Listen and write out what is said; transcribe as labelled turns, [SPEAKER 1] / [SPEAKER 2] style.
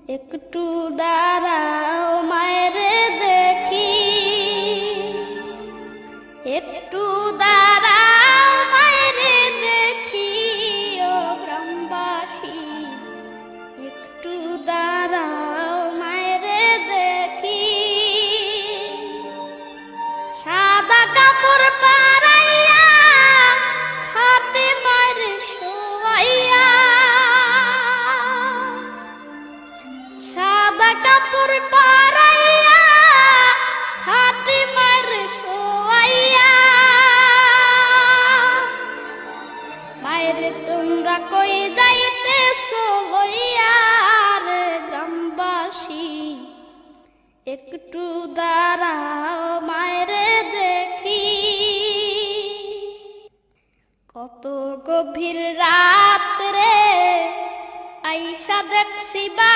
[SPEAKER 1] একটু দাঁড়াও মায়েরে দেখি, একটু দাঁড়াও মায়েরে দেখি, ও গ্রামবাসী একটু দাঁড়াও মায়েরে দেখি। সাদা কাপড় পরাইয়া হাতে মায়ের শোয়াইয়া, সাদা কাপড় পরাইয়া হাতে মায়ের শোয়াইয়া। মায়ের তোমরা কই যাইতেছো লইয়া, রে গ্রামবাসী একটু দাঁড়াও মায়েরে দেখি। কত গভীর রাত রে আইসা দেখছি বা